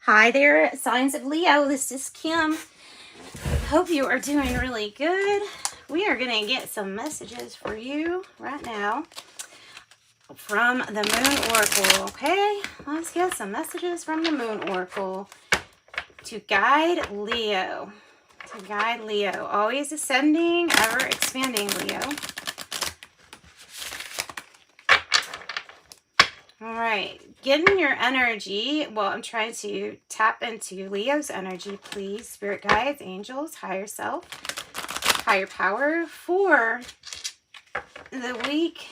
Hi there, signs of Leo. This is Kim. Hope you are doing really good. We are going to get some messages for you right now from the Moon Oracle, okay? Let's get some messages from the Moon Oracle to guide Leo. To guide Leo. Always ascending, ever expanding Leo. All right, getting your energy. Well, I'm trying to tap into Leo's energy, please. Spirit guides, angels, higher self, higher power for the week.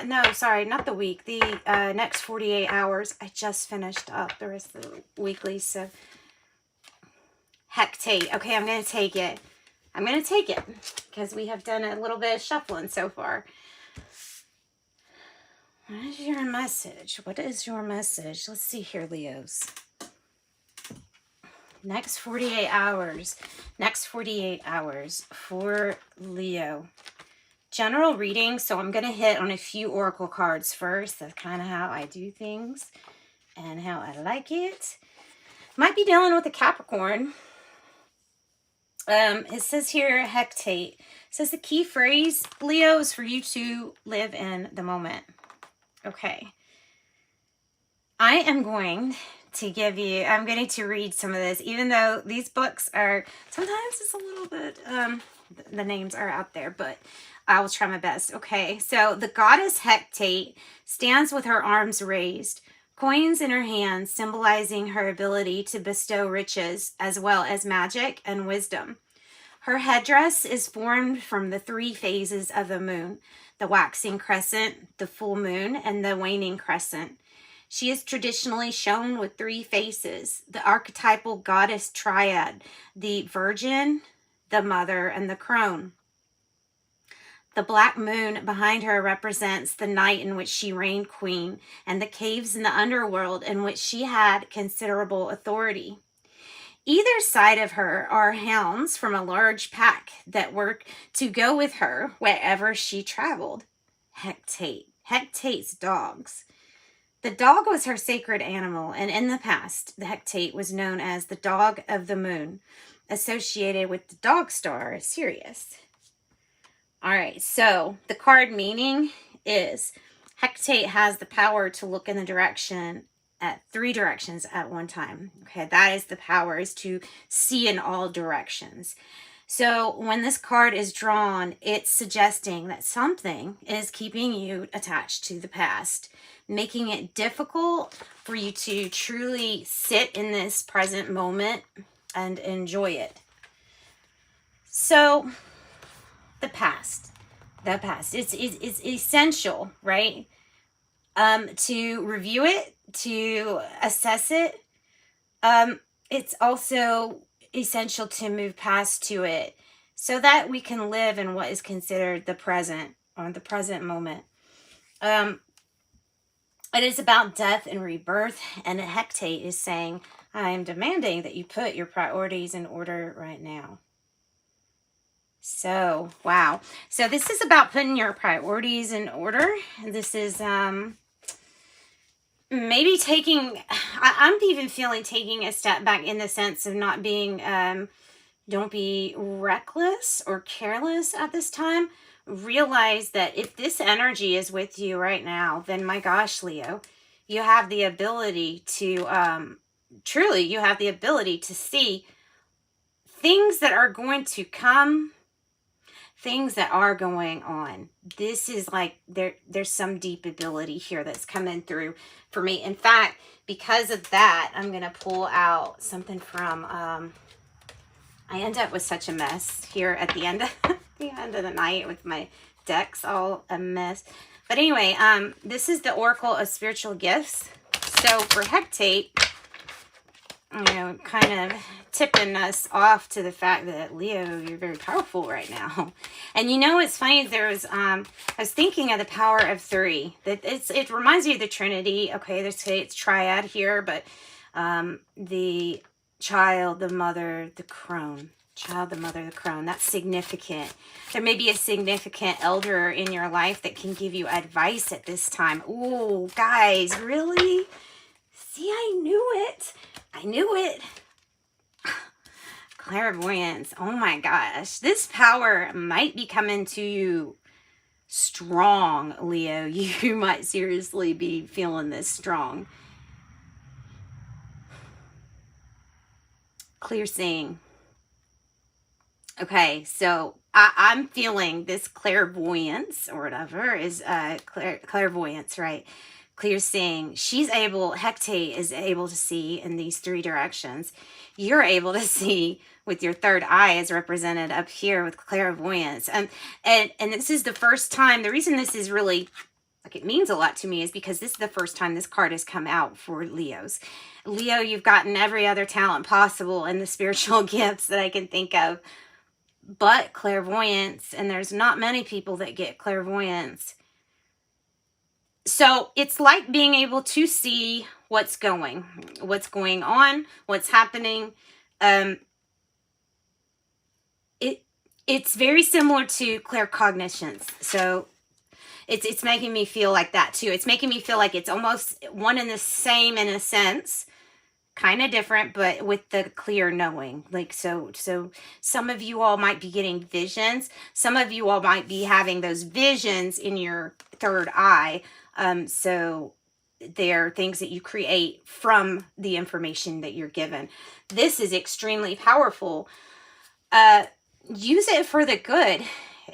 No, sorry, not the week. The next 48 hours. I just finished up the rest of the weekly, so hectate. Okay, I'm going to take it. I'm going to take it because we have done a little bit of shuffling so far. What is your message? What is your message? Let's see here, Leos. Next 48 hours. Next 48 hours for Leo. General reading. So I'm going to hit on a few oracle cards first. That's kind of how I do things and how I like it. Might be dealing with a Capricorn. It says here, hectate. It says the key phrase, Leo, is for you to live in the moment. Okay, I am going to give you, I'm going to read some of this, even though these books are, sometimes it's a little bit, the names are out there, but I will try my best. Okay, so the goddess Hecate stands with her arms raised, coins in her hands, symbolizing her ability to bestow riches, as well as magic and wisdom. Her headdress is formed from the three phases of the moon: the waxing crescent, the full moon, and the waning crescent. She is traditionally shown with three faces: the archetypal goddess triad, the Virgin, the Mother, and the Crone. The black moon behind her represents the night in which she reigned queen, and the caves in the underworld in which she had considerable authority. Either side of her are hounds from a large pack that were to go with her wherever she traveled. Hecate's dogs. The dog was her sacred animal, and in the past, the Hecate was known as the dog of the moon, associated with the dog star Sirius. All right, so the card meaning is Hecate has the power to look in the direction at three directions at one time. Okay, that is the power, is to see in all directions. So when this card is drawn, it's suggesting that something is keeping you attached to the past, making it difficult for you to truly sit in this present moment and enjoy it. So the past, it's essential, right? To review it, to assess it. It's also essential to move past to it so that we can live in what is considered the present, or the present moment. It is about death and rebirth, and Hecate is saying, I am demanding that you put your priorities in order right now. So, wow. So this is about putting your priorities in order. This is maybe taking, I'm even feeling taking a step back in the sense of not being, don't be reckless or careless at this time. Realize that if this energy is with you right now, then my gosh, Leo, you have the ability to, truly, you have the ability to see things that are going to come, things that are going on. This is like, there's some deep ability here that's coming through for me. In fact, because of that, I'm going to pull out something from, I end up with such a mess here at the end of the night with my decks all a mess. But anyway, this is the Oracle of Spiritual Gifts. So for Hecate, you know, kind of tipping us off to the fact that, Leo, you're very powerful right now. And you know, it's funny, there was, I was thinking of the power of three. That it reminds me of the Trinity. Okay, it's triad here, but the child, the mother, the crone. Child, the mother, the crone. That's significant. There may be a significant elder in your life that can give you advice at this time. Ooh, guys, really? See, I knew it. I knew it. Clairvoyance. Oh my gosh. This power might be coming to you strong, Leo. You might seriously be feeling this strong. Clear seeing. Okay, so I'm feeling this clairvoyance or whatever is clairvoyance, right? Clear seeing. She's able, Hecate is able to see in these three directions. You're able to see with your third eye is represented up here with clairvoyance. And this is the first time, the reason this is really, like, it means a lot to me is because this is the first time this card has come out for Leos. Leo, you've gotten every other talent possible in the spiritual gifts that I can think of, but clairvoyance, and there's not many people that get clairvoyance. So it's like being able to see what's going on, what's happening. It's very similar to claircognizance. So it's making me feel like that too. It's making me feel like it's almost one and the same in a sense, kind of different, but with the clear knowing. Like, so some of you all might be getting visions. Some of you all might be having those visions in your third eye. So they're things that you create from the information that you're given. This is extremely powerful. Use it for the good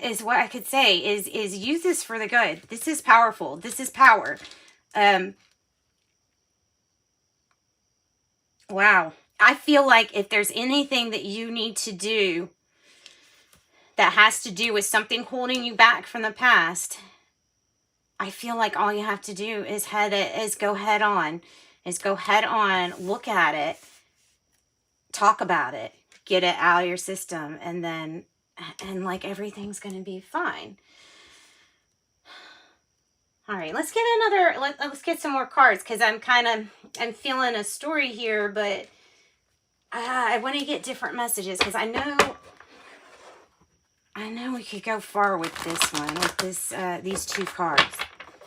is what I could say, is use this for the good. This is powerful. This is power. Wow. I feel like if there's anything that you need to do that has to do with something holding you back from the past, I feel like all you have to do is go head on, look at it, talk about it, get it out of your system, and like everything's going to be fine. All right, let's get let's get some more cards, because I'm feeling a story here, but I want to get different messages, because I know we could go far with this one, with these two cards.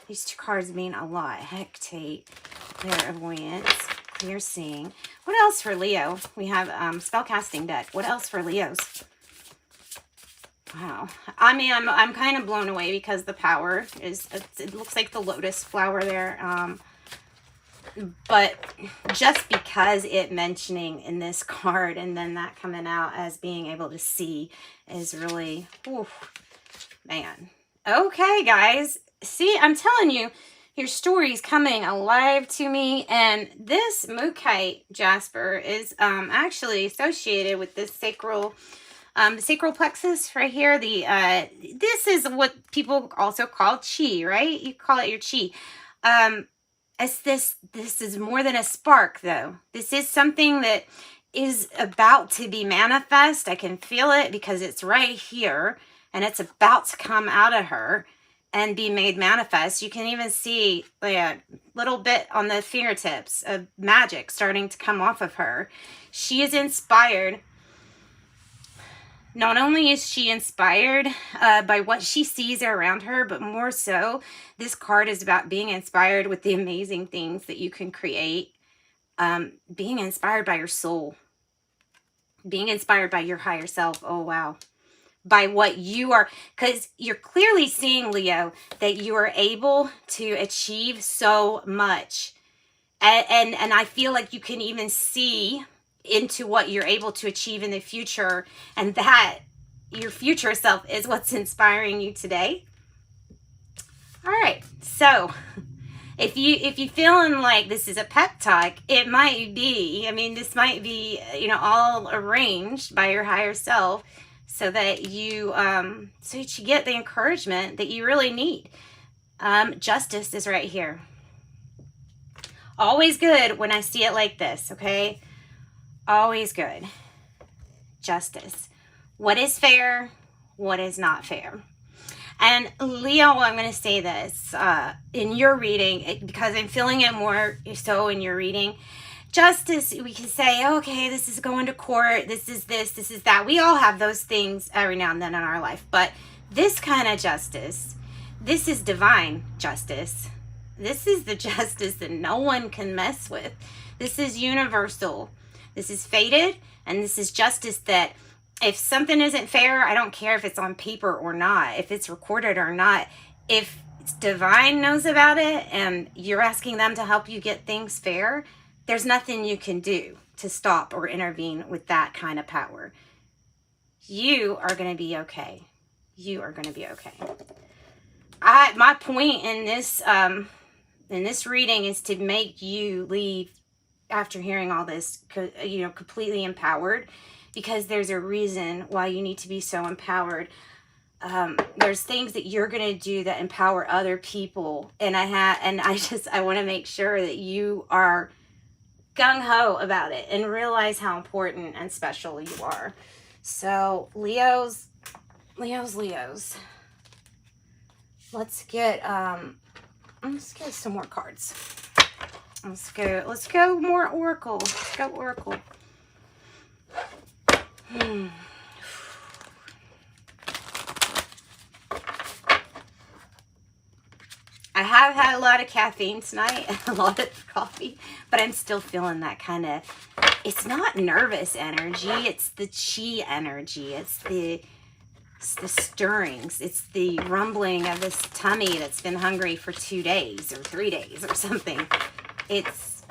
These two cards mean a lot. Hecate, clairvoyance, clear seeing. What else for Leo? We have spellcasting deck. What else for Leos? Wow. I mean, I'm kind of blown away because the power is, it looks like the lotus flower there. But just because it mentioning in this card and then that coming out as being able to see is really, oof, man. Okay, guys. See, I'm telling you, your story's coming alive to me. And this Mookaite Jasper is actually associated with this sacral plexus right here. This is what people also call chi, right? You call it your chi. This is more than a spark, though. This is something that is about to be manifest. I can feel it because it's right here and it's about to come out of her and be made manifest. You can even see a little bit on the fingertips of magic starting to come off of her. She is inspired. Not only is she inspired by what she sees around her, but more so, this card is about being inspired with the amazing things that you can create. Being inspired by your soul. Being inspired by your higher self. Oh, wow. By what you are, because you're clearly seeing, Leo, that you are able to achieve so much. And I feel like you can even see into what you're able to achieve in the future, and that your future self is what's inspiring you today. All right, so if you feeling like this is a pep talk, it might be, I mean, this might be, all arranged by your higher self so that you get the encouragement that you really need. Justice is right here. Always good when I see it like this, okay? Always good. Justice. What is fair? What is not fair? And Leo, I'm going to say this in your reading, because I'm feeling it more so in your reading. Justice, we can say, okay, this is going to court. This is that. We all have those things every now and then in our life. But this kind of justice, this is divine justice. This is the justice that no one can mess with. This is universal. This is fated, and this is justice that if something isn't fair, I don't care if it's on paper or not, if it's recorded or not, if divine knows about it and you're asking them to help you get things fair, there's nothing you can do to stop or intervene with that kind of power. You are going to be okay. You are going to be okay. My point in this reading is to make you leave after hearing all this, completely empowered, because there's a reason why you need to be so empowered. There's things that you're going to do that empower other people. And I want to make sure that you are gung-ho about it and realize how important and special you are. So Leos. Let's get some more cards. Let's go more Oracle. Let's go Oracle. I have had a lot of caffeine tonight, a lot of coffee, but I'm still feeling that kind of, it's not nervous energy, it's the chi energy, it's the stirrings, it's the rumbling of this tummy that's been hungry for 2 days or 3 days or something. It's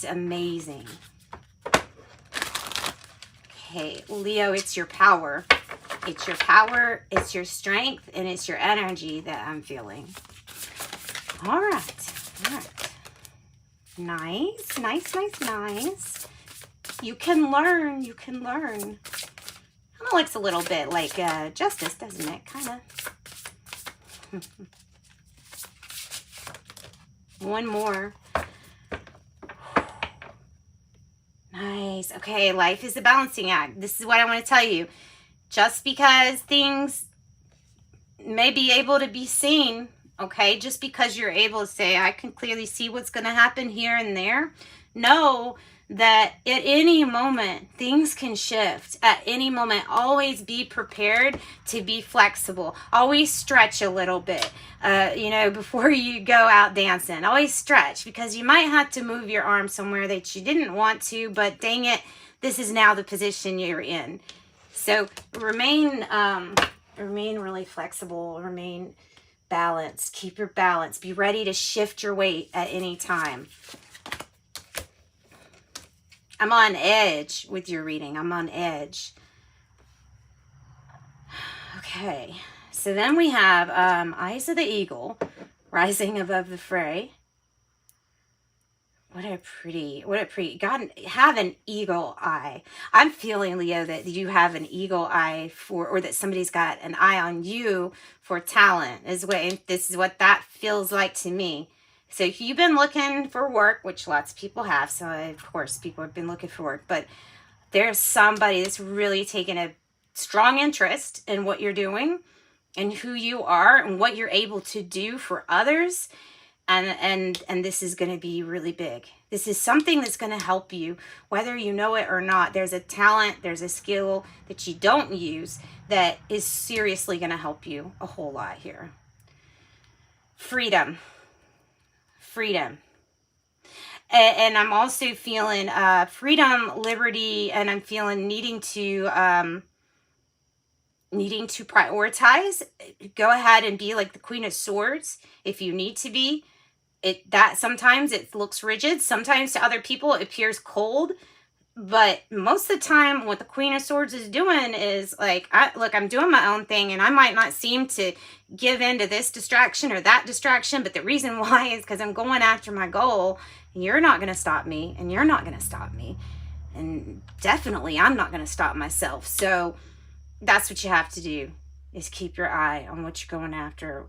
amazing. Okay, Leo, it's your power. It's your power, it's your strength, and it's your energy that I'm feeling. All right. Nice. You can learn. Kind of looks a little bit like justice, doesn't it? Kind of. One more. Nice. Okay, life is a balancing act. This is what I want to tell you. Just because things may be able to be seen, okay, just because you're able to say, I can clearly see what's going to happen here and there, know that at any moment, things can shift. At any moment, always be prepared to be flexible. Always stretch a little bit, before you go out dancing. Always stretch, because you might have to move your arm somewhere that you didn't want to, but dang it, this is now the position you're in. So remain really flexible, remain balanced, keep your balance, be ready to shift your weight at any time. I'm on edge with your reading. I'm on edge. Okay, so then we have Eyes of the Eagle, rising above the fray. What a pretty, God, have an eagle eye. I'm feeling, Leo, that you have an eagle eye or that somebody's got an eye on you for talent. This is what that feels like to me. So if you've been looking for work, which lots of people have, so of course people have been looking for work, but there's somebody that's really taken a strong interest in what you're doing and who you are and what you're able to do for others. And this is going to be really big. This is something that's going to help you, whether you know it or not. There's a talent, there's a skill that you don't use that is seriously going to help you a whole lot here. Freedom. And I'm also feeling freedom, liberty, and I'm feeling needing to prioritize. Go ahead and be like the Queen of Swords if you need to be. That sometimes it looks rigid. Sometimes to other people it appears cold. But most of the time what the Queen of Swords is doing is like, I'm doing my own thing, and I might not seem to give in to this distraction or that distraction, but the reason why is because I'm going after my goal, and you're not going to stop me, and you're not going to stop me. And definitely I'm not going to stop myself. So that's what you have to do, is keep your eye on what you're going after.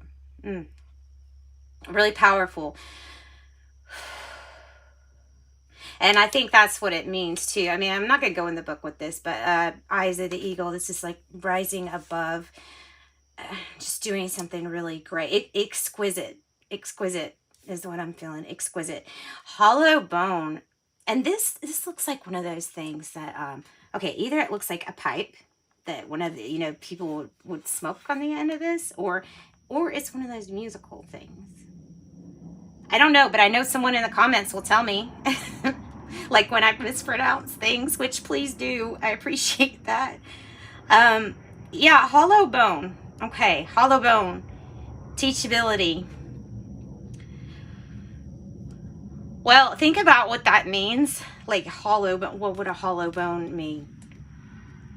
Really powerful. And I think that's what it means too. I mean, I'm not going to go in the book with this, but Eyes of the Eagle, this is like rising above, just doing something really great. Exquisite is what I'm feeling. Exquisite. Hollow bone. And this looks like one of those things that, either it looks like a pipe that one of the, people would smoke on the end of this, or it's one of those musical things. I don't know, but I know someone in the comments will tell me. Like when I mispronounce things, which please do. I appreciate that. Yeah, hollow bone. Okay, hollow bone. Teachability. Well, think about what that means. Like hollow bone. What would a hollow bone mean?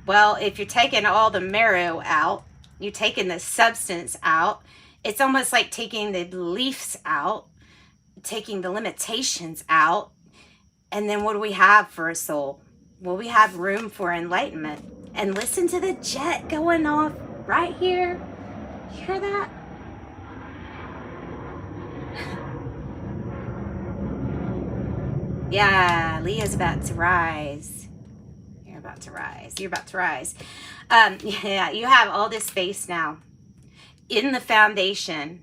Well, if you're taking all the marrow out, you're taking the substance out. It's almost like taking the beliefs out, taking the limitations out. And then what do we have for a soul? Well, we have room for enlightenment. And listen to the jet going off right here. You hear that? Yeah, Leah's about to rise. You're about to rise. You're about to rise. Yeah, you have all this space now in the foundation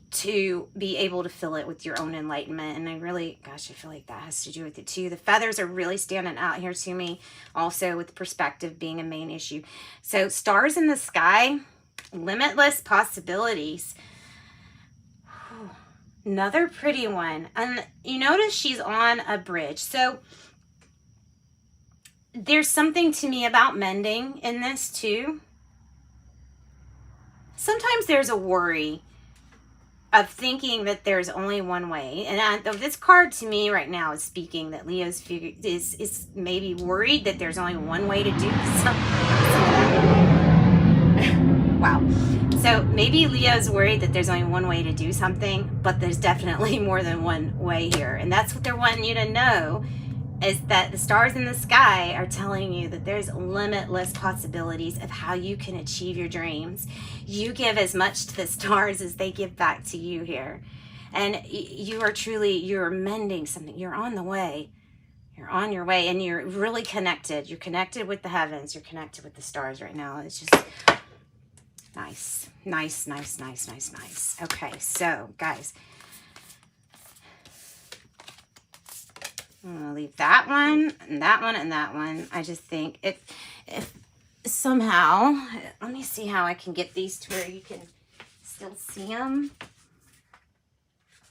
to be able to fill it with your own enlightenment. And I really, gosh, I feel like that has to do with it too. The feathers are really standing out here to me, also with perspective being a main issue. So stars in the sky, limitless possibilities. Another pretty one. And you notice she's on a bridge. So there's something to me about mending in this too. Sometimes there's a worry of thinking that there's only one way. And this card to me right now is speaking that Leo's is maybe worried that there's only one way to do something. Wow. So maybe Leo's worried that there's only one way to do something, but there's definitely more than one way here. And that's what they're wanting you to know, is that the stars in the sky are telling you that there's limitless possibilities of how you can achieve your dreams. You give as much to the stars as they give back to you here. And you are truly, you're mending something. You're on the way. You're on your way, and you're really connected. You're connected with the heavens. You're connected with the stars right now. It's just nice. Nice, nice, nice, nice, nice. Okay, so guys, I'm going to leave that one, and that one, and that one. I just think if somehow, let me see how I can get these to where you can still see them.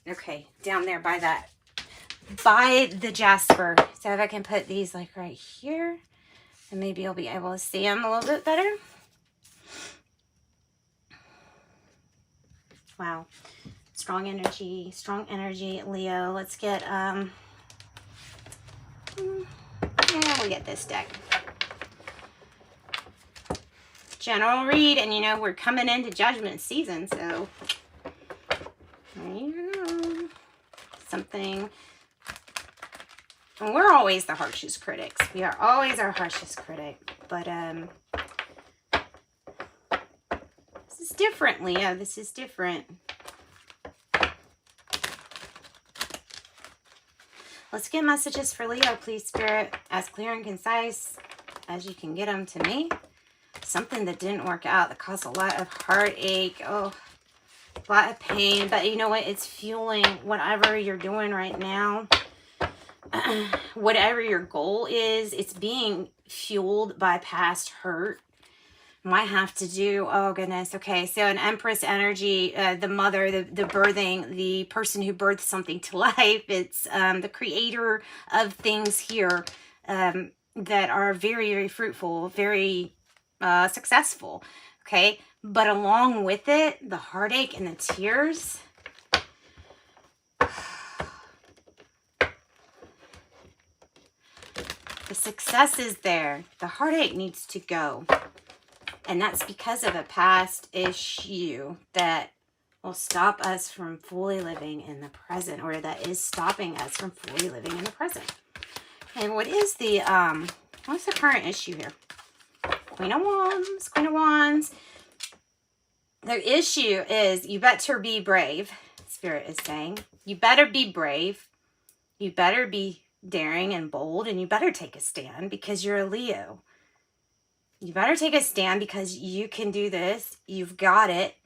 Okay, down there by the jasper. So if I can put these like right here, and maybe you'll be able to see them a little bit better. Wow. Strong energy, Leo. Let's get, yeah, we'll get this deck. General read, and you know, we're coming into judgment season, so there you go. Something, and we're always the harshest critics. We are always our harshest critic, but this is different, Leo. This is different. Let's get messages for Leo, please, Spirit, as clear and concise as you can get them to me. Something that didn't work out, that caused a lot of heartache, oh, a lot of pain, but you know what? It's fueling whatever you're doing right now. Whatever your goal is, it's being fueled by past hurt. Might have to do, oh goodness, okay, so an Empress energy, the mother, the birthing, the person who birthed something to life. It's the creator of things here that are very, very fruitful, very successful, okay? But along with it, the heartache and the tears. The success is there. The heartache needs to go. And that's because of a past issue that will stop us from fully living in the present, or that is stopping us from fully living in the present. And what is the, what's the current issue here? Queen of Wands, Queen of Wands. The issue is you better be brave, Spirit is saying. You better be brave. You better be daring and bold, and you better take a stand because you're a Leo. You better take a stand because you can do this. You've got it.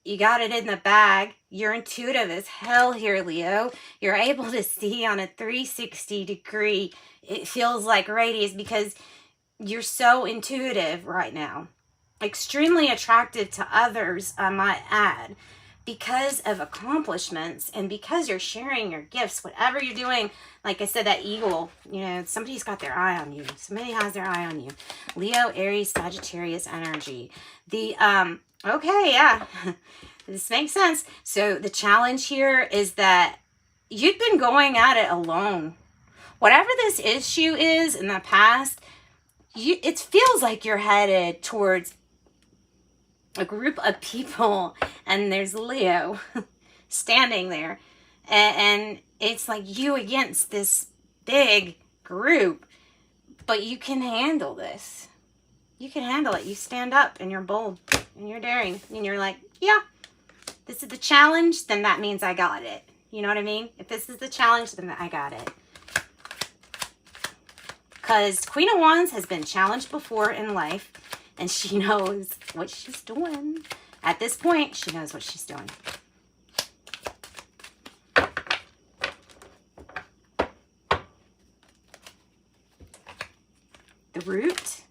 You got it in the bag. You're intuitive as hell here, Leo. You're able to see on a 360 degree. It feels like radius because you're so intuitive right now. Extremely attractive to others, I might add. because of accomplishments and because you're sharing your gifts, whatever you're doing. Like I said, that eagle, you know, somebody's got their eye on you. Somebody has their eye on you. Leo, Aries, Sagittarius energy. The, okay, yeah, this makes sense. So the challenge here is that you've been going at it alone. Whatever this issue is in the past, it feels like you're headed towards a group of people, and there's Leo standing there, and it's like you against this big group, but you can handle this. You can handle it. You stand up and you're bold and you're daring and you're like, yeah, this is the challenge, then that means I got it. You know what I mean? If this is the challenge, then I got it. Because Queen of Wands has been challenged before in life, and she knows what she's doing. At this point, she knows what she's doing.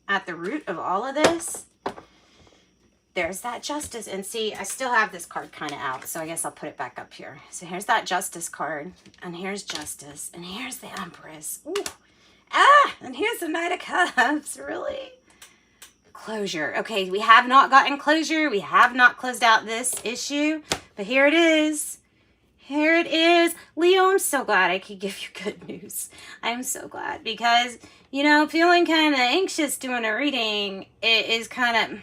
At the root of all of this, there's that Justice. And see, I still have this card kind of out, so I guess I'll put it back up here. So here's that Justice card, and here's Justice, and here's the Empress. Ooh. Ah, and here's the Knight of Cups. Really? Closure. Okay, we have not gotten closure. We have not closed out this issue, but here it is. Here it is. Leo, I'm so glad I could give you good news. I'm so glad, because, you know, feeling kind of anxious doing a reading, it is kind of,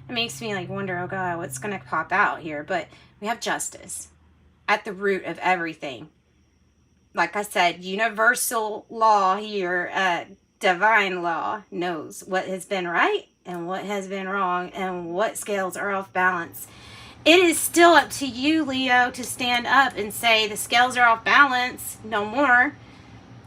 it makes me like wonder, oh God, what's going to pop out here? But we have Justice at the root of everything. Like I said, universal law here, divine law knows what has been right and what has been wrong and what scales are off balance. It is still up to you, Leo, to stand up and say the scales are off balance, no more.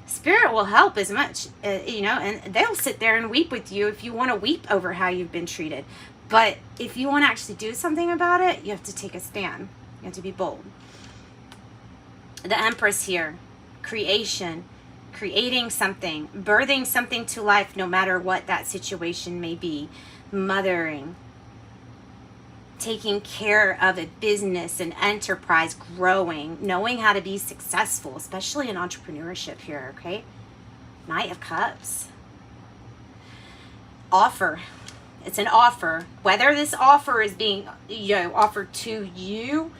Spirit will help as much, you know, and they'll sit there and weep with you if you want to weep over how you've been treated. But if you want to actually do something about it, you have to take a stand. You have to be bold. The Empress here, creation, creating something, birthing something to life, no matter what that situation may be, mothering, taking care of a business, an enterprise, growing, knowing how to be successful, especially in entrepreneurship here, okay? Knight of Cups. Offer. It's an offer. Whether this offer is being, you know, offered to you,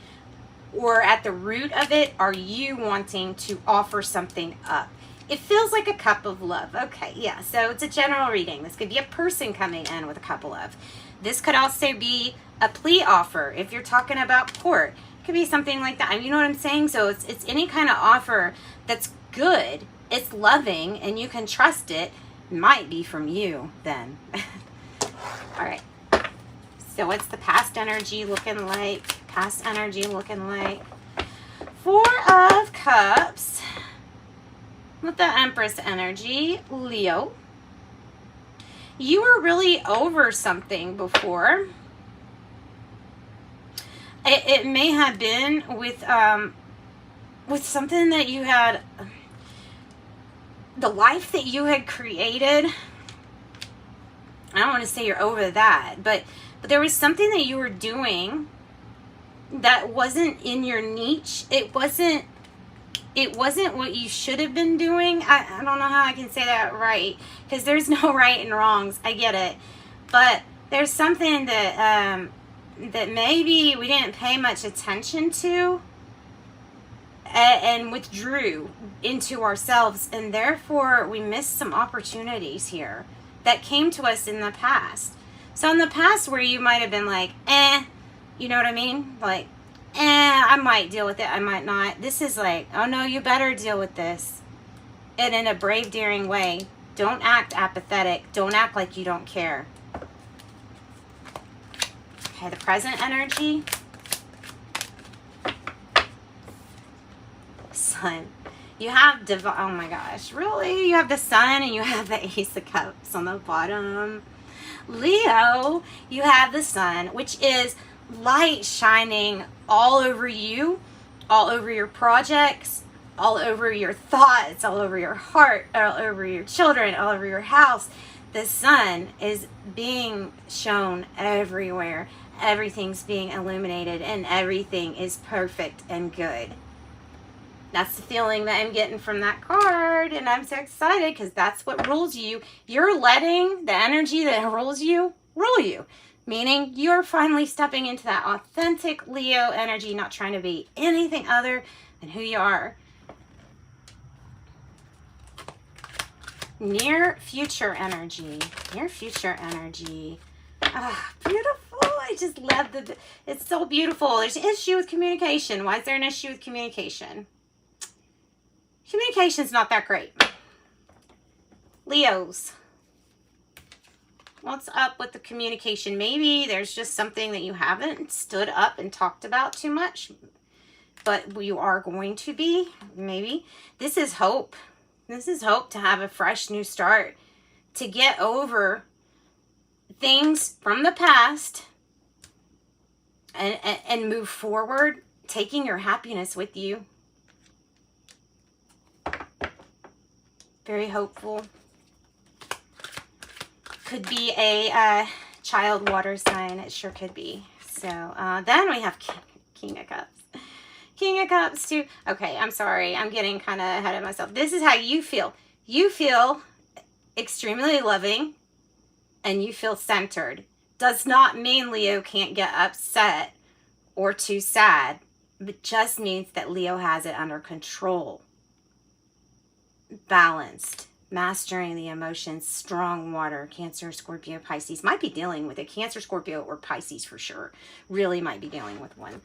or at the root of it, are you wanting to offer something up? It feels like a cup of love. Okay, yeah, so it's a general reading. This could be a person coming in with a cup of love. This could also be a plea offer. If you're talking about court, it could be something like that. I mean, you know what I'm saying? So it's any kind of offer that's good, it's loving, and you can trust it. Might be from you then. All right. So what's the past energy looking like? Past energy looking like? Four of Cups with the Empress energy, Leo. You were really over something before. It may have been with something that you had, the life that you had created. I don't want to say you're over that, but there was something that you were doing that wasn't in your niche. It wasn't what you should have been doing. I don't know how I can say that right, because there's no right and wrongs. I get it. But there's something that that maybe we didn't pay much attention to and withdrew into ourselves, and therefore we missed some opportunities here that came to us in the past. So in the past, where you might have been like, you know what I mean? Like, I might deal with it, I might not. This is like, oh no, you better deal with this. And in a brave, daring way. Don't act apathetic. Don't act like you don't care. Okay, the present energy. Sun. You have oh my gosh, really? You have the Sun and you have the Ace of Cups on the bottom. Leo, you have the Sun, which is light shining all over you, all over your projects, all over your thoughts, all over your heart, all over your children, all over your house. the sun is being shown everywhere. Everything's being illuminated and everything is perfect and good. That's the feeling that I'm getting from that card, and I'm so excited because that's what rules you. You're letting the energy that rules you rule you, meaning you're finally stepping into that authentic Leo energy, not trying to be anything other than who you are. Near future energy. Near future energy. Ah, beautiful. I just love it's so beautiful. There's an issue with communication. Why is there an issue with communication? Communication's not that great. Leos. What's up with the communication? Maybe there's just something that you haven't stood up and talked about too much, but you are going to be. Maybe. This is hope. This is hope to have a fresh new start, to get over things from the past and move forward, taking your happiness with you. Very hopeful. Could be a child water sign. It sure could be. So then we have King of Cups. King of Cups too. Okay, I'm sorry. I'm getting kind of ahead of myself. This is how you feel. You feel extremely loving and you feel centered. Does not mean Leo can't get upset or too sad, but just means that Leo has it under control. Balanced, mastering the emotions, strong water. Cancer, Scorpio, Pisces. Might be dealing with a Cancer, Scorpio, or Pisces for sure. Really might be dealing with one.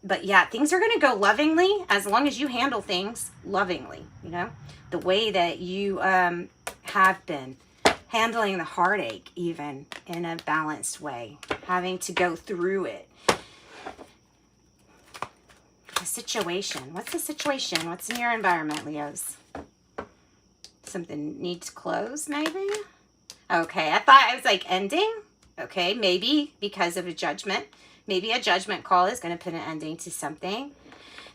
But yeah, things are going to go lovingly as long as you handle things lovingly, you know, the way that you have been handling the heartache, even in a balanced way, having to go through it. The situation. What's the situation? What's in your environment, Leos? Something needs to close, maybe? Okay, I thought I was like ending. Okay, maybe because of a judgment. Maybe a judgment call is going to put an ending to something.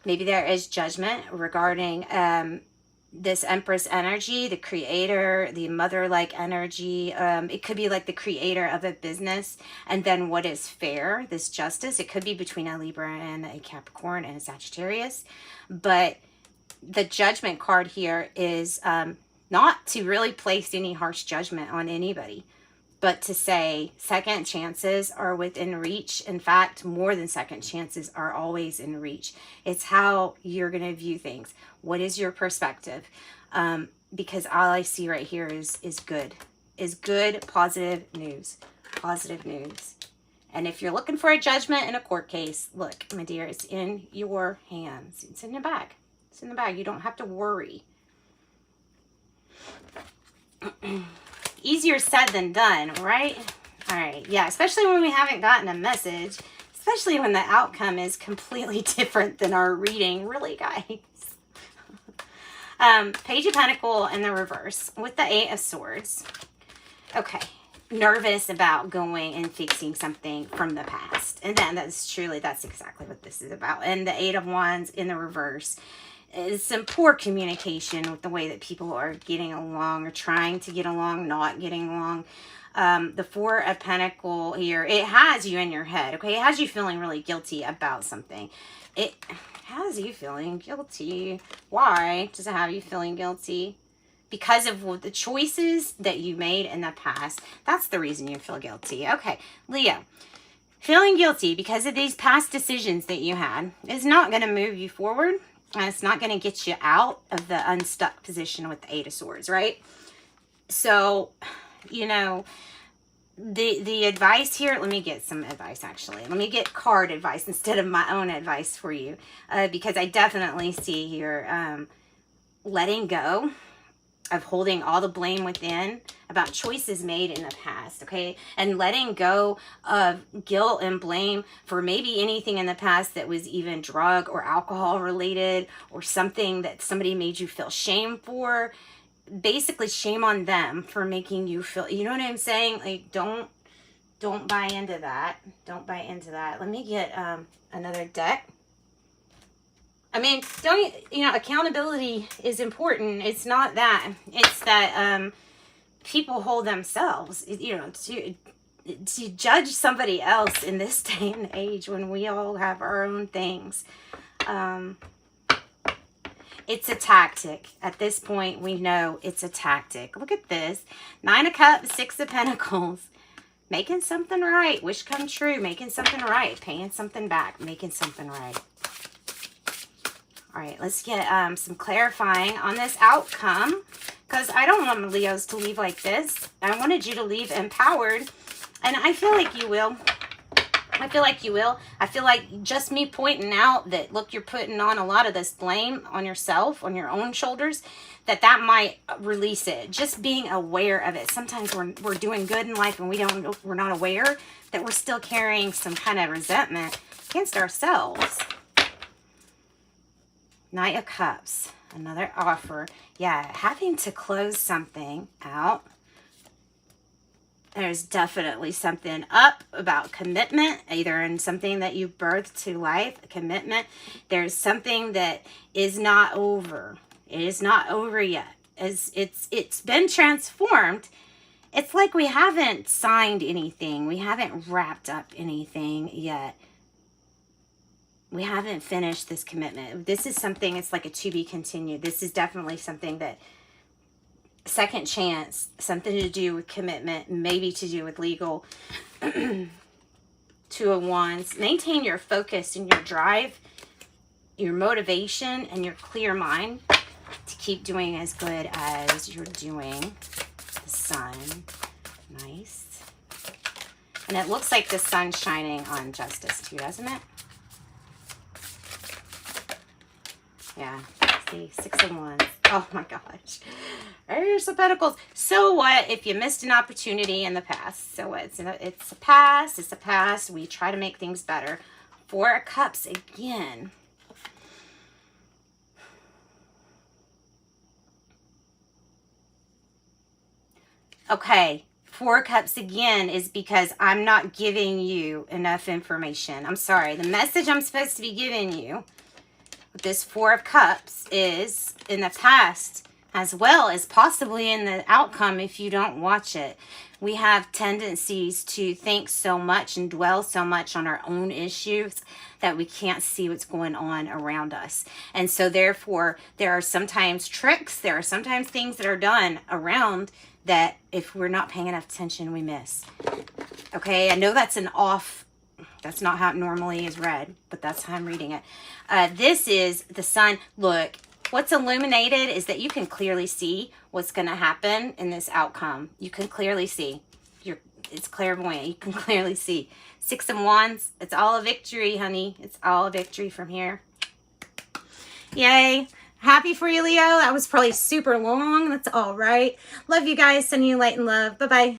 Maybe there is judgment regarding this Empress energy, the creator, the mother-like energy. It could be like the creator of a business. And then what is fair, this justice. It could be between a Libra and a Capricorn and a Sagittarius. But the judgment card here is not to really place any harsh judgment on anybody, but to say second chances are within reach. In fact, more than second chances are always in reach. It's how you're going to view things. What is your perspective? Because all I see right here is good. Is good, positive news. Positive news. And if you're looking for a judgment in a court case, look, my dear, it's in your hands. It's in the bag. It's in the bag. You don't have to worry. Easier said than done, right? All right, yeah, especially when we haven't gotten a message, especially when the outcome is completely different than our reading. Really, guys. Page of Pentacles in the reverse with the 8 of Swords. Okay, nervous about going and fixing something from the past. And then that's exactly what this is about. And the 8 of Wands in the reverse is some poor communication with the way that people are getting along or trying to get along, not getting along. The 4 of Pentacles here, it has you in your head, okay? It has you feeling really guilty about something. It has you feeling guilty. Why does it have you feeling guilty? Because of the choices that you made in the past. That's the reason you feel guilty. Okay, Leo. Feeling guilty because of these past decisions that you had is not going to move you forward. And it's not going to get you out of the unstuck position with the 8 of Swords, right? So, you know, the advice here, let me get some advice actually. Let me get card advice instead of my own advice for you. Because I definitely see here letting go of holding all the blame within about choices made in the past, okay? And letting go of guilt and blame for maybe anything in the past that was even drug or alcohol related or something that somebody made you feel shame for. Basically, shame on them for making you feel, you know what I'm saying? Like, don't buy into that. Don't buy into that. Let me get another deck. I mean, accountability is important. It's not that. It's that people hold themselves, you know, to judge somebody else in this day and age when we all have our own things. It's a tactic. At this point, we know it's a tactic. Look at this. 9 of Cups, 6 of Pentacles. Making something right. Wish come true. Making something right. Paying something back. Making something right. All right, let's get some clarifying on this outcome, because I don't want Leos to leave like this. I wanted you to leave empowered, and I feel like you will. I feel like you will. I feel like just me pointing out that, look, you're putting on a lot of this blame on yourself, on your own shoulders, that might release it. Just being aware of it. Sometimes we're doing good in life and we're not aware that we're still carrying some kind of resentment against ourselves. Knight of Cups, another offer. Yeah, having to close something out. There's definitely something up about commitment, either in something that you birthed to life, a commitment. There's something that is not over. It is not over yet. It's been transformed. It's like we haven't signed anything. We haven't wrapped up anything yet. We haven't finished this commitment. This is something, it's like a to be continued. This is definitely something that, second chance, something to do with commitment, maybe to do with legal. 2 of Wands. Maintain your focus and your drive, your motivation, and your clear mind to keep doing as good as you're doing. The Sun. Nice. And it looks like the sun's shining on justice too, doesn't it? Yeah, see, 6 of Wands. Oh my gosh. There's the Pentacles. So what if you missed an opportunity in the past? So what? It's a past. It's a past. We try to make things better. 4 of Cups again. Okay. 4 Cups again is because I'm not giving you enough information. I'm sorry. The message I'm supposed to be giving you, this 4 of Cups, is in the past as well as possibly in the outcome if you don't watch it. We have tendencies to think so much and dwell so much on our own issues that we can't see what's going on around us. And so therefore, there are sometimes tricks, there are sometimes things that are done around that if we're not paying enough attention, we miss. Okay, I know that's that's not how it normally is read, but that's how I'm reading it. This is the Sun. Look, what's illuminated is that you can clearly see what's going to happen in this outcome. You can clearly see. It's clairvoyant. You can clearly see. 6 of Wands. It's all a victory, honey. It's all a victory from here. Yay. Happy for you, Leo. That was probably super long. That's all right. Love you guys. Sending you light and love. Bye-bye.